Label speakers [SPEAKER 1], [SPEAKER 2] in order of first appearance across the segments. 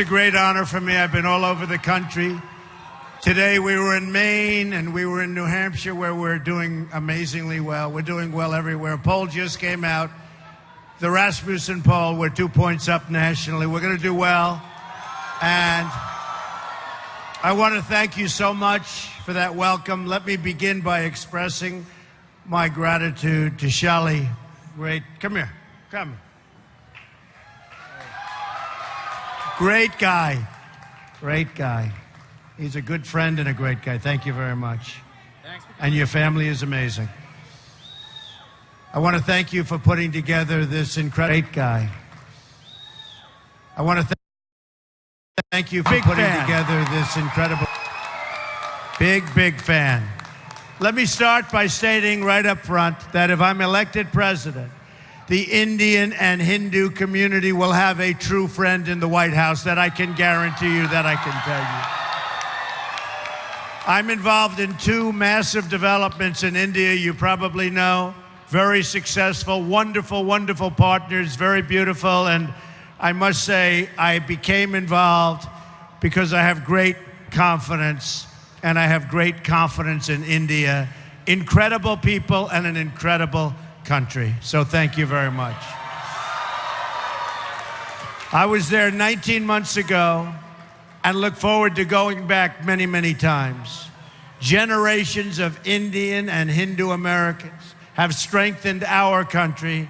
[SPEAKER 1] It's a great honor for me. I've been all over the country. Today we were in Maine and we were in New Hampshire, where we're doing amazingly well. We're doing well everywhere. A poll just came out. The Rasmussen poll, we're 2 points up nationally. We're going to do well. And I want to thank you so much for that welcome. Let me begin by expressing my gratitude to Shali. Great. Come here. Come. Great guy. Great guy. He's a good friend and a great guy. Thank you very much.
[SPEAKER 2] Thanks.
[SPEAKER 1] And your family is amazing. I want to thank you for putting together this incredible great guy. I want to thank you for putting together this incredible big fan. Let me start by stating right up front that if I'm elected president, the Indian and Hindu community will have a true friend in the White House. That I can guarantee you, that I can tell you. I'm involved in two massive developments in India, you probably know. Very successful, wonderful, wonderful partners, very beautiful. And I must say, I became involved because I have great confidence, and I have great confidence in India. Incredible people and an incredible country. So thank you very much. I was there 19 months ago and look forward to going back many, many times. Generations of Indian and Hindu Americans have strengthened our country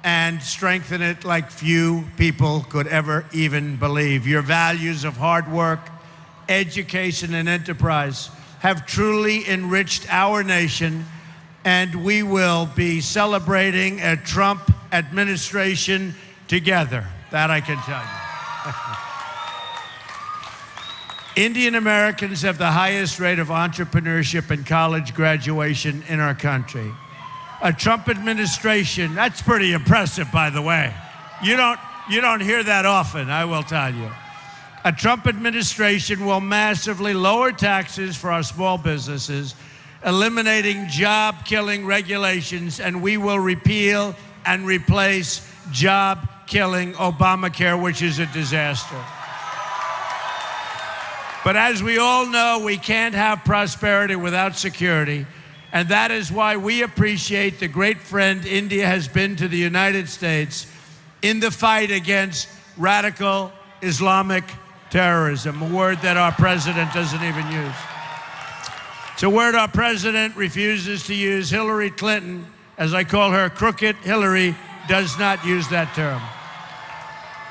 [SPEAKER 1] and strengthened it like few people could ever even believe. Your values of hard work, education, and enterprise have truly enriched our nation, and we will be celebrating a Trump administration together. That I can tell you. Indian Americans have the highest rate of entrepreneurship and college graduation in our country. A Trump administration, that's pretty impressive, by the way. You don't hear that often, I will tell you. A Trump administration will massively lower taxes for our small businesses, eliminating job-killing regulations, and we will repeal and replace job-killing Obamacare, which is a disaster. But as we all know, we can't have prosperity without security, and that is why we appreciate the great friend India has been to the United States in the fight against radical Islamic terrorism, a word that our president doesn't even use. It's a word our president refuses to use. Hillary Clinton, as I call her, Crooked Hillary, does not use that term.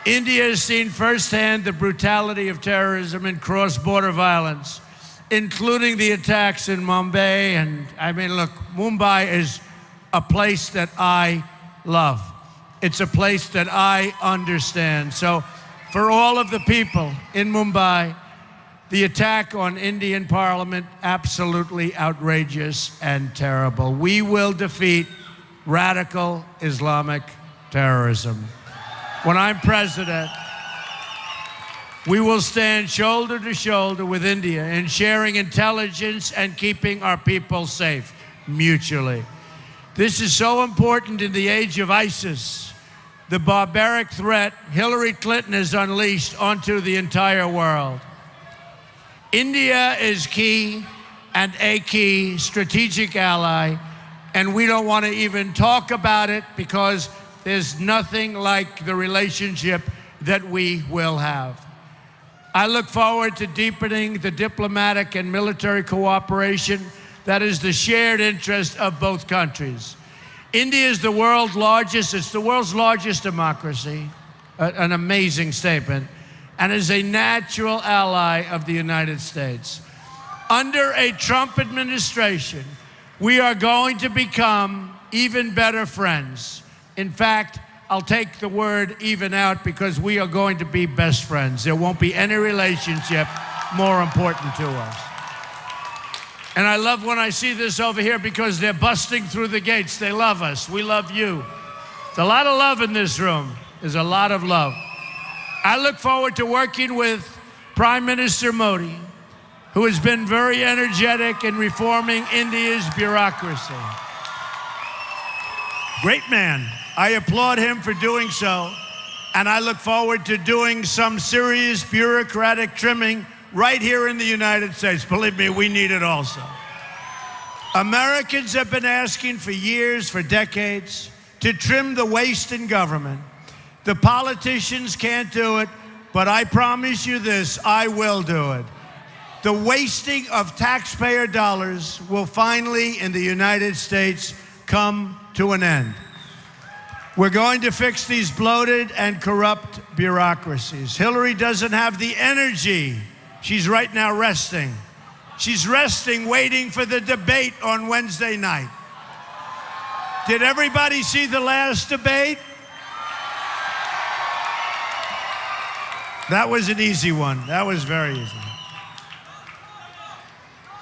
[SPEAKER 1] India has seen firsthand the brutality of terrorism and cross-border violence, including the attacks in Mumbai. And I mean, look, Mumbai is a place that I love. It's a place that I understand. So for all of the people in Mumbai, the attack on Indian Parliament, absolutely outrageous and terrible. We will defeat radical Islamic terrorism. When I'm president, we will stand shoulder to shoulder with India in sharing intelligence and keeping our people safe mutually. This is so important in the age of ISIS, the barbaric threat Hillary Clinton has unleashed onto the entire world. India is key and a key strategic ally, and we don't want to even talk about it because there's nothing like the relationship that we will have. I look forward to deepening the diplomatic and military cooperation that is the shared interest of both countries. India is the world's largest, it's the world's largest democracy, an amazing statement, and is a natural ally of the United States. Under a Trump administration, we are going to become even better friends. In fact, I'll take the word even out because we are going to be best friends. There won't be any relationship more important to us. And I love when I see this over here because they're busting through the gates. They love us. We love you. There's a lot of love in this room. There's a lot of love. I look forward to working with Prime Minister Modi, who has been very energetic in reforming India's bureaucracy. Great man. I applaud him for doing so. And I look forward to doing some serious bureaucratic trimming right here in the United States. Believe me, we need it also. Americans have been asking for years, for decades, to trim the waste in government. The politicians can't do it, but I promise you this, I will do it. The wasting of taxpayer dollars will finally, in the United States, come to an end. We're going to fix these bloated and corrupt bureaucracies. Hillary doesn't have the energy. She's right now resting. She's resting, waiting for the debate on Wednesday night. Did everybody see the last debate? That was an easy one. That was very easy.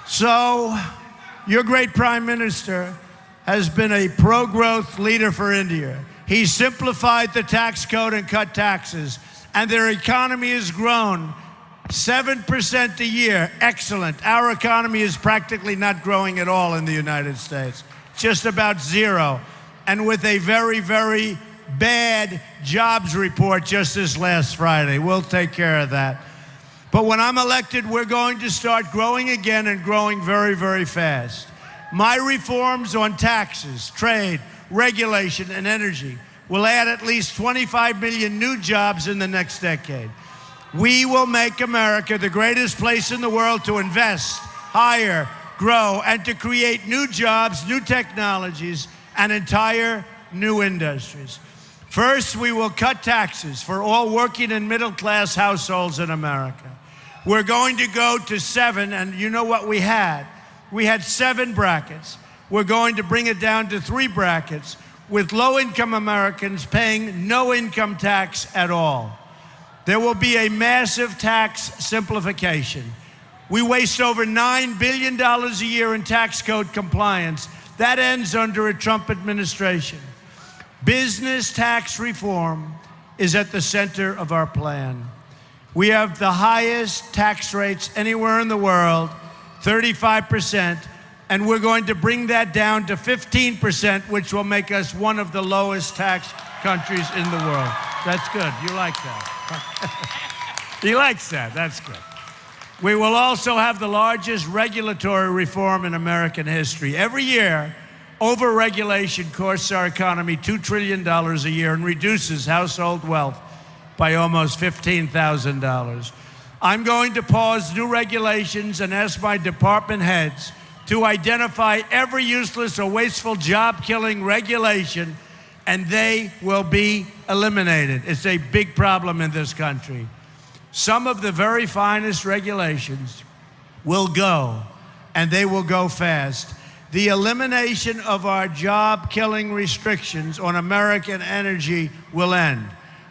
[SPEAKER 1] So, your great Prime Minister has been a pro-growth leader for India. He simplified the tax code and cut taxes, and their economy has grown 7% a year. Excellent. Our economy is practically not growing at all in the United States, just about zero, and with a very, very bad jobs report just this last Friday. We'll take care of that. But when I'm elected, we're going to start growing again and growing very, very fast. My reforms on taxes, trade, regulation, and energy will add at least 25 million new jobs in the next decade. We will make America the greatest place in the world to invest, hire, grow, and to create new jobs, new technologies, and entire new industries. First, we will cut taxes for all working and middle-class households in America. We're going to go to 7, and you know what we had? We had 7 brackets. We're going to bring it down to 3 brackets, with low-income Americans paying no income tax at all. There will be a massive tax simplification. We waste over $9 billion a year in tax code compliance. That ends under a Trump administration. Business tax reform is at the center of our plan. We have the highest tax rates anywhere in the world, 35%, and we're going to bring that down to 15%, which will make us one of the lowest tax countries in the world. That's good. You like that. He likes that. That's good. We will also have the largest regulatory reform in American history. Every year, over-regulation costs our economy $2 trillion a year and reduces household wealth by almost $15,000. I'm going to pause new regulations and ask my department heads to identify every useless or wasteful job-killing regulation, and they will be eliminated. It's a big problem in this country. Some of the very finest regulations will go, and they will go fast. The elimination of our job-killing restrictions on American energy will end.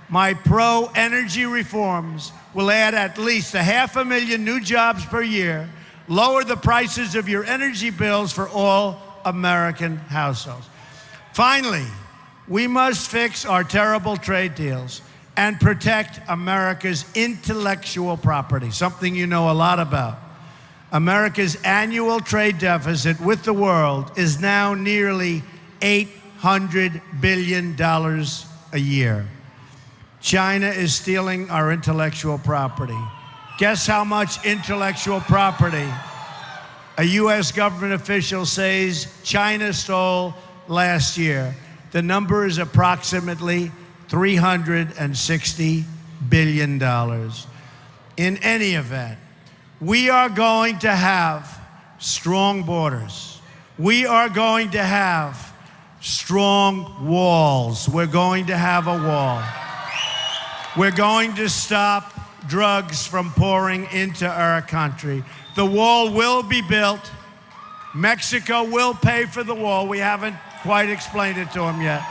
[SPEAKER 1] My pro-energy reforms will add at least 500,000 new jobs per year, lower the prices of your energy bills for all American households. Finally, we must fix our terrible trade deals and protect America's intellectual property, something you know a lot about. America's annual trade deficit with the world is now nearly $800 billion a year. China is stealing our intellectual property. Guess how much intellectual property a U.S. government official says China stole last year? The number is approximately $360 billion. In any event, we are going to have strong borders. We are going to have strong walls. We're going to have a wall. We're going to stop drugs from pouring into our country. The wall will be built. Mexico will pay for the wall. We haven't quite explained it to them yet.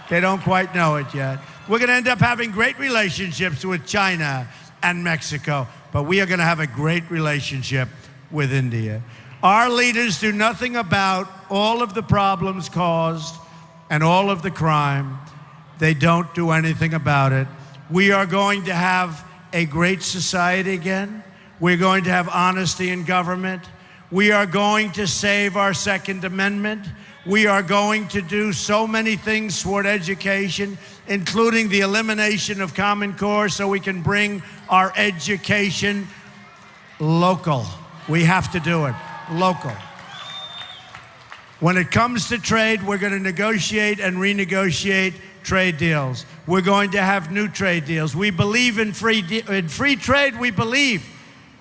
[SPEAKER 1] They don't quite know it yet. We're going to end up having great relationships with China and Mexico, but we are going to have a great relationship with India. Our leaders do nothing about all of the problems caused and all of the crime. They don't do anything about it. We are going to have a great society again. We're going to have honesty in government. We are going to save our Second Amendment. We are going to do so many things toward education, including the elimination of Common Core so we can bring our education local. We have to do it local. When it comes to trade, we're going to negotiate and renegotiate trade deals. We're going to have new trade deals. We believe in free trade, we believe.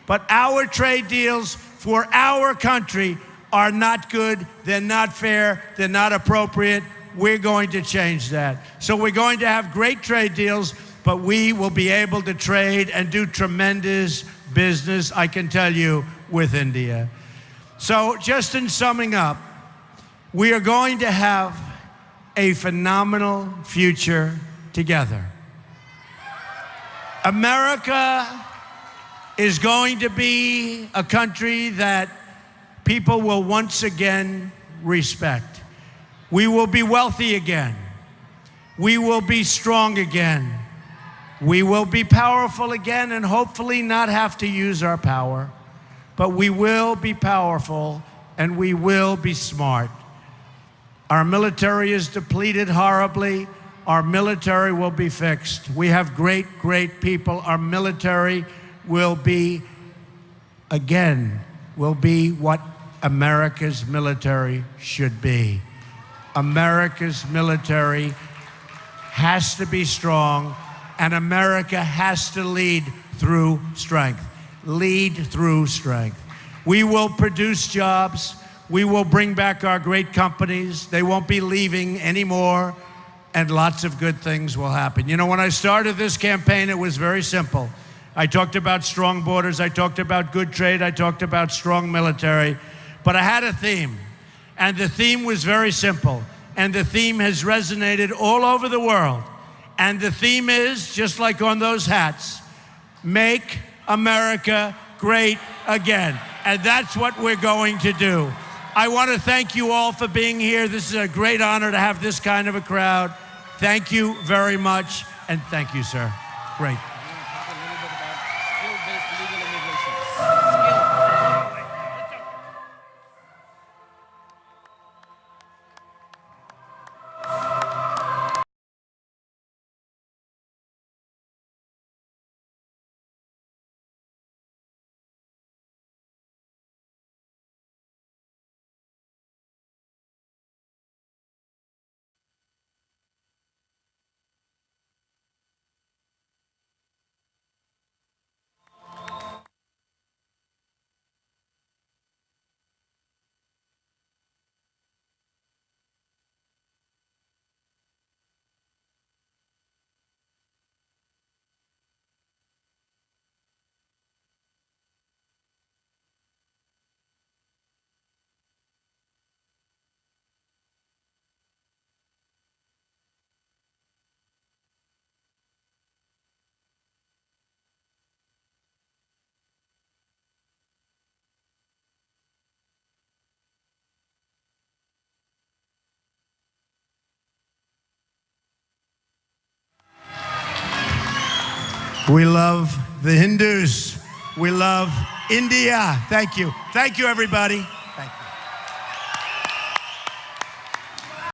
[SPEAKER 1] But our trade deals for our country are not good, they're not fair, they're not appropriate. We're going to change that. So we're going to have great trade deals, but we will be able to trade and do tremendous business, I can tell you, with India. So just in summing up, we are going to have a phenomenal future together. America is going to be a country that people will once again respect. We will be wealthy again. We will be strong again. We will be powerful again and hopefully not have to use our power. But we will be powerful and we will be smart. Our military is depleted horribly. Our military will be fixed. We have great, great people. Our military will be, again, will be what America's military should be. America's military has to be strong, and America has to lead through strength. Lead through strength. We will produce jobs. We will bring back our great companies. They won't be leaving anymore, and lots of good things will happen. You know, when I started this campaign, it was very simple. I talked about strong borders. I talked about good trade. I talked about strong military. But I had a theme, and the theme was very simple, and the theme has resonated all over the world. And the theme is, just like on those hats, make America great again. And that's what we're going to do. I want to thank you all for being here. This is a great honor to have this kind of a crowd. Thank you very much, and thank you, sir. Great. We love the Hindus. We love India. Thank you. Thank you, everybody.